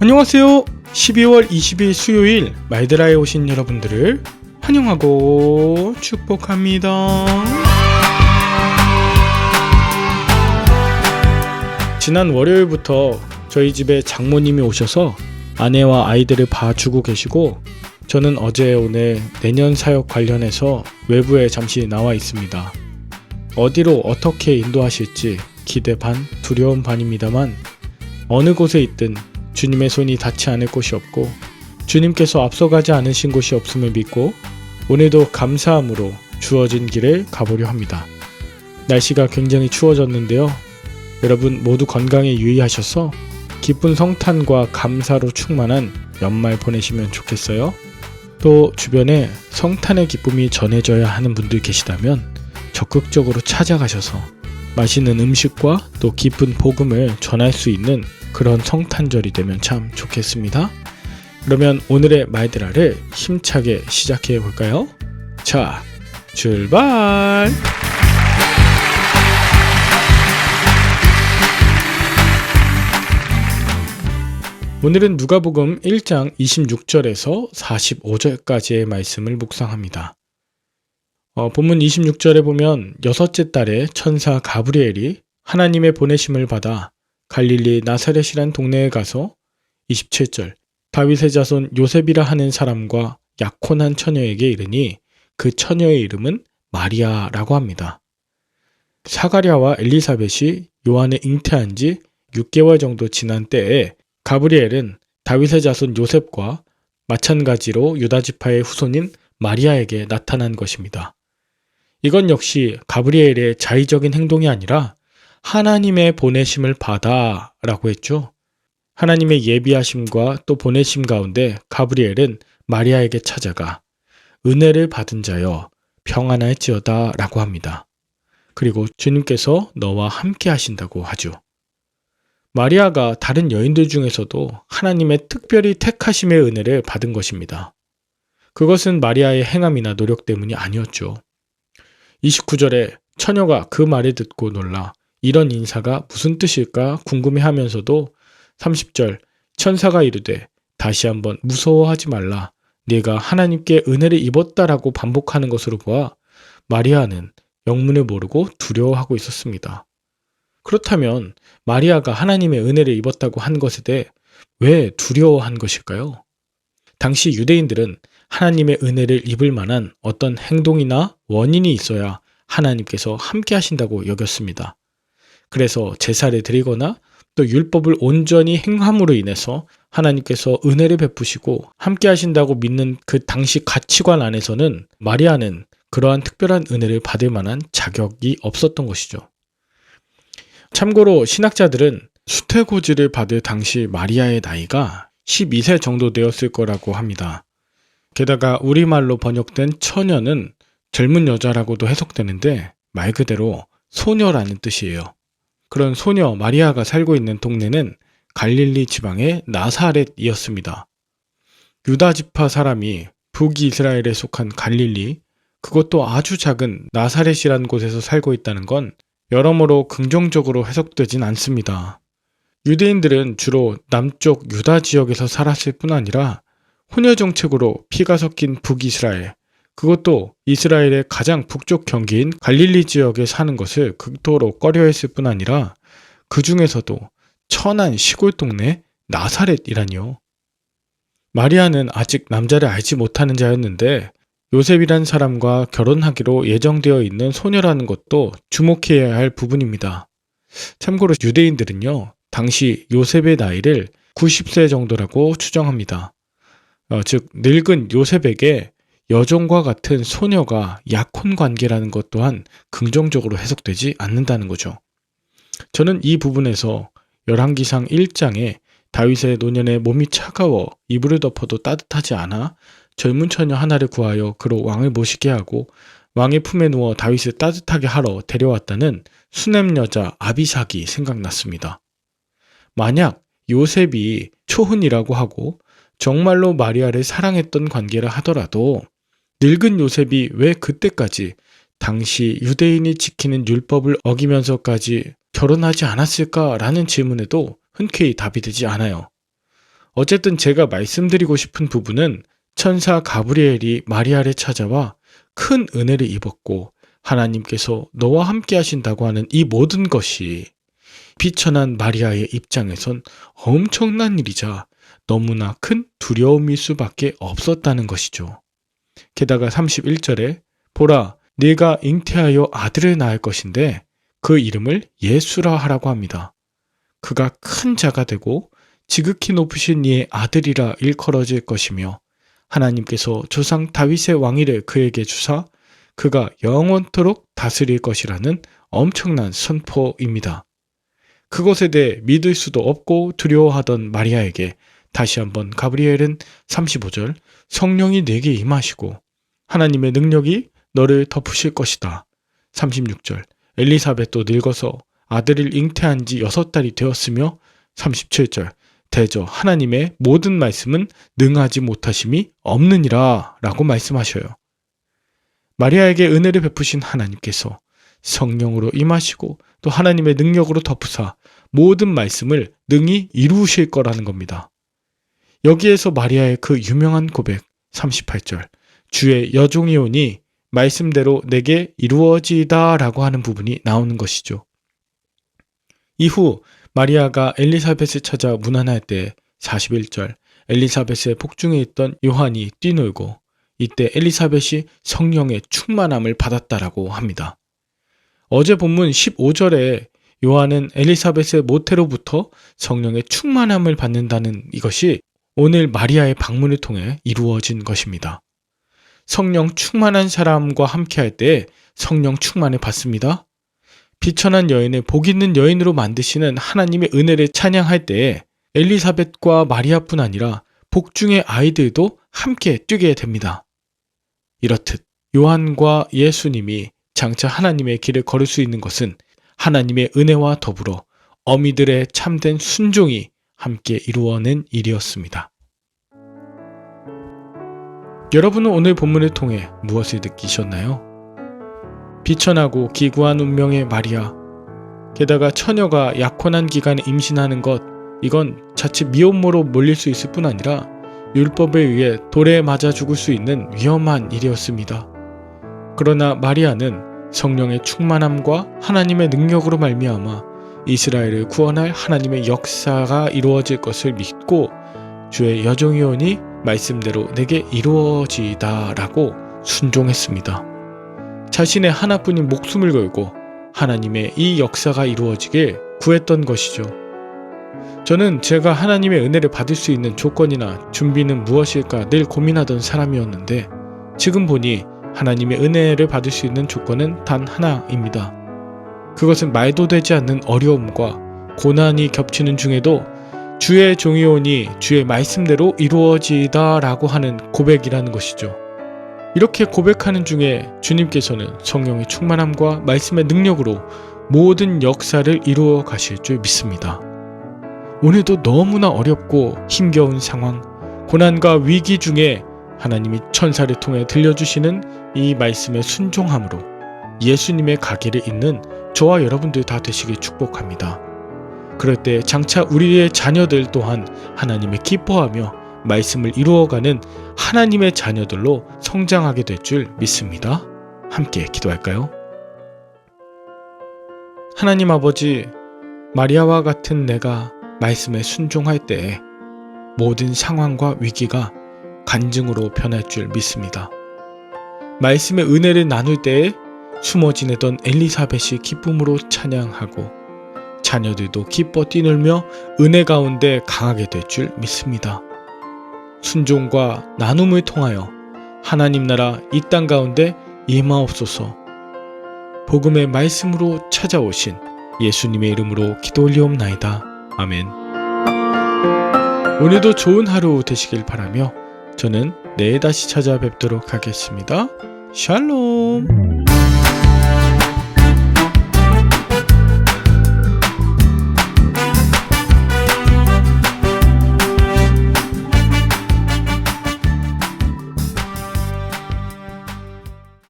안녕하세요. 12월 20일 수요일 말드라에 오신 여러분들을 환영하고 축복합니다. 지난 월요일부터 저희 집에 장모님이 오셔서 아내와 아이들을 봐주고 계시고, 저는 어제 오늘 내년 사역 관련해서 외부에 잠시 나와 있습니다. 어디로 어떻게 인도하실지 기대 반 두려움 반입니다만, 어느 곳에 있든 주님의 손이 닿지 않을 곳이 없고 주님께서 앞서가지 않으신 곳이 없음을 믿고 오늘도 감사함으로 주어진 길을 가보려 합니다. 날씨가 굉장히 추워졌는데요. 여러분 모두 건강에 유의하셔서 기쁜 성탄과 감사로 충만한 연말 보내시면 좋겠어요. 또 주변에 성탄의 기쁨이 전해져야 하는 분들 계시다면 적극적으로 찾아가셔서 맛있는 음식과 또 기쁜 복음을 전할 수 있는 그런 성탄절이 되면 참 좋겠습니다. 그러면 오늘의 말드라를 힘차게 시작해 볼까요? 자, 출발! 오늘은 누가복음 1장 26절에서 45절까지의 말씀을 묵상합니다. 본문 26절에 보면 여섯째 달에 천사 가브리엘이 하나님의 보내심을 받아 갈릴리 나사렛이란 동네에 가서 27절 다윗의 자손 요셉이라 하는 사람과 약혼한 처녀에게 이르니 그 처녀의 이름은 마리아라고 합니다. 사가랴와 엘리사벳이 요한에 잉태한 지 6개월 정도 지난 때에 가브리엘은 다윗의 자손 요셉과 마찬가지로 유다지파의 후손인 마리아에게 나타난 것입니다. 이건 역시 가브리엘의 자의적인 행동이 아니라 하나님의 보내심을 받아 라고 했죠. 하나님의 예비하심과 또 보내심 가운데 가브리엘은 마리아에게 찾아가 은혜를 받은 자여 평안할지어다 라고 합니다. 그리고 주님께서 너와 함께 하신다고 하죠. 마리아가 다른 여인들 중에서도 하나님의 특별히 택하심의 은혜를 받은 것입니다. 그것은 마리아의 행함이나 노력 때문이 아니었죠. 29절에 처녀가 그 말을 듣고 놀라 이런 인사가 무슨 뜻일까 궁금해하면서도 30절 천사가 이르되 다시 한번 무서워하지 말라 네가 하나님께 은혜를 입었다라고 반복하는 것으로 보아 마리아는 영문을 모르고 두려워하고 있었습니다. 그렇다면 마리아가 하나님의 은혜를 입었다고 한 것에 대해 왜 두려워한 것일까요? 당시 유대인들은 하나님의 은혜를 입을 만한 어떤 행동이나 원인이 있어야 하나님께서 함께 하신다고 여겼습니다. 그래서 제사를 드리거나 또 율법을 온전히 행함으로 인해서 하나님께서 은혜를 베푸시고 함께 하신다고 믿는 그 당시 가치관 안에서는 마리아는 그러한 특별한 은혜를 받을 만한 자격이 없었던 것이죠. 참고로 신학자들은 수태고지를 받을 당시 마리아의 나이가 12세 정도 되었을 거라고 합니다. 게다가 우리말로 번역된 처녀는 젊은 여자라고도 해석되는데 말 그대로 소녀라는 뜻이에요. 그런 소녀 마리아가 살고 있는 동네는 갈릴리 지방의 나사렛이었습니다. 유다지파 사람이 북이스라엘에 속한 갈릴리, 그것도 아주 작은 나사렛이라는 곳에서 살고 있다는 건 여러모로 긍정적으로 해석되진 않습니다. 유대인들은 주로 남쪽 유다 지역에서 살았을 뿐 아니라 혼혈 정책으로 피가 섞인 북이스라엘, 그것도 이스라엘의 가장 북쪽 경계인 갈릴리 지역에 사는 것을 극도로 꺼려했을 뿐 아니라 그 중에서도 천한 시골 동네 나사렛이라니요. 마리아는 아직 남자를 알지 못하는 자였는데 요셉이란 사람과 결혼하기로 예정되어 있는 소녀라는 것도 주목해야 할 부분입니다. 참고로 유대인들은요, 당시 요셉의 나이를 90세 정도라고 추정합니다. 즉 늙은 요셉에게 여종과 같은 소녀가 약혼 관계라는 것 또한 긍정적으로 해석되지 않는다는 거죠. 저는 이 부분에서 열왕기상 1장에 다윗의 노년에 몸이 차가워 이불을 덮어도 따뜻하지 않아 젊은 처녀 하나를 구하여 그로 왕을 모시게 하고 왕의 품에 누워 다윗을 따뜻하게 하러 데려왔다는 수냄 여자 아비삭이 생각났습니다. 만약 요셉이 초혼이라고 하고 정말로 마리아를 사랑했던 관계라 하더라도 늙은 요셉이 왜 그때까지 당시 유대인이 지키는 율법을 어기면서까지 결혼하지 않았을까라는 질문에도 흔쾌히 답이 되지 않아요. 어쨌든 제가 말씀드리고 싶은 부분은 천사 가브리엘이 마리아를 찾아와 큰 은혜를 입었고 하나님께서 너와 함께 하신다고 하는 이 모든 것이 비천한 마리아의 입장에선 엄청난 일이자 너무나 큰 두려움일 수밖에 없었다는 것이죠. 게다가 31절에 보라, 네가 잉태하여 아들을 낳을 것인데 그 이름을 예수라 하라고 합니다. 그가 큰 자가 되고 지극히 높으신 이의 아들이라 일컬어질 것이며 하나님께서 조상 다윗의 왕위를 그에게 주사 그가 영원토록 다스릴 것이라는 엄청난 선포입니다. 그것에 대해 믿을 수도 없고 두려워하던 마리아에게 다시 한번 가브리엘은 35절 성령이 내게 임하시고 하나님의 능력이 너를 덮으실 것이다. 36절 엘리사벳도 늙어서 아들을 잉태한 지 6달이 되었으며 37절 대저 하나님의 모든 말씀은 능하지 못하심이 없느니라 라고 말씀하셔요. 마리아에게 은혜를 베푸신 하나님께서 성령으로 임하시고 또 하나님의 능력으로 덮으사 모든 말씀을 능히 이루실 거라는 겁니다. 여기에서 마리아의 그 유명한 고백 38절 주의 여종이오니 말씀대로 내게 이루어지이다 라고 하는 부분이 나오는 것이죠. 이후 마리아가 엘리사벳을 찾아 문안할 때 41절 엘리사벳의 복중에 있던 요한이 뛰놀고 이때 엘리사벳이 성령의 충만함을 받았다라고 합니다. 어제 본문 15절에 요한은 엘리사벳의 모태로부터 성령의 충만함을 받는다는 이것이 오늘 마리아의 방문을 통해 이루어진 것입니다. 성령 충만한 사람과 함께할 때 성령 충만을 받습니다. 비천한 여인을 복 있는 여인으로 만드시는 하나님의 은혜를 찬양할 때에 엘리사벳과 마리아뿐 아니라 복중의 아이들도 함께 뛰게 됩니다. 이렇듯 요한과 예수님이 장차 하나님의 길을 걸을 수 있는 것은 하나님의 은혜와 더불어 어미들의 참된 순종이 함께 이루어낸 일이었습니다. 여러분은 오늘 본문을 통해 무엇을 느끼셨나요? 비천하고 기구한 운명의 마리아, 게다가 처녀가 약혼한 기간에 임신하는 것, 이건 자칫 미혼모로 몰릴 수 있을 뿐 아니라 율법에 의해 돌에 맞아 죽을 수 있는 위험한 일이었습니다. 그러나 마리아는 성령의 충만함과 하나님의 능력으로 말미암아 이스라엘을 구원할 하나님의 역사가 이루어질 것을 믿고 주의 여종이오니 말씀대로 내게 이루어지이다 라고 순종했습니다. 자신의 하나뿐인 목숨을 걸고 하나님의 이 역사가 이루어지길 구했던 것이죠. 저는 제가 하나님의 은혜를 받을 수 있는 조건이나 준비는 무엇일까 늘 고민하던 사람이었는데 지금 보니 하나님의 은혜를 받을 수 있는 조건은 단 하나입니다. 그것은 말도 되지 않는 어려움과 고난이 겹치는 중에도 주의 종이오니 주의 말씀대로 이루어지이다 라고 하는 고백이라는 것이죠. 이렇게 고백하는 중에 주님께서는 성령의 충만함과 말씀의 능력으로 모든 역사를 이루어 가실 줄 믿습니다. 오늘도 너무나 어렵고 힘겨운 상황, 고난과 위기 중에 하나님이 천사를 통해 들려주시는 이 말씀의 순종함으로 예수님의 가기를 잇는 저와 여러분들 다 되시길 축복합니다. 그럴 때 장차 우리의 자녀들 또한 하나님을 기뻐하며 말씀을 이루어가는 하나님의 자녀들로 성장하게 될 줄 믿습니다. 함께 기도할까요? 하나님 아버지, 마리아와 같은 내가 말씀에 순종할 때에 모든 상황과 위기가 간증으로 변할 줄 믿습니다. 말씀의 은혜를 나눌 때에 숨어 지내던 엘리사벳이 기쁨으로 찬양하고 자녀들도 기뻐 뛰놀며 은혜 가운데 강하게 될 줄 믿습니다. 순종과 나눔을 통하여 하나님 나라 이 땅 가운데 임하옵소서. 복음의 말씀으로 찾아오신 예수님의 이름으로 기도 올리옵나이다. 아멘. 오늘도 좋은 하루 되시길 바라며 저는 내일 다시 찾아뵙도록 하겠습니다. 샬롬.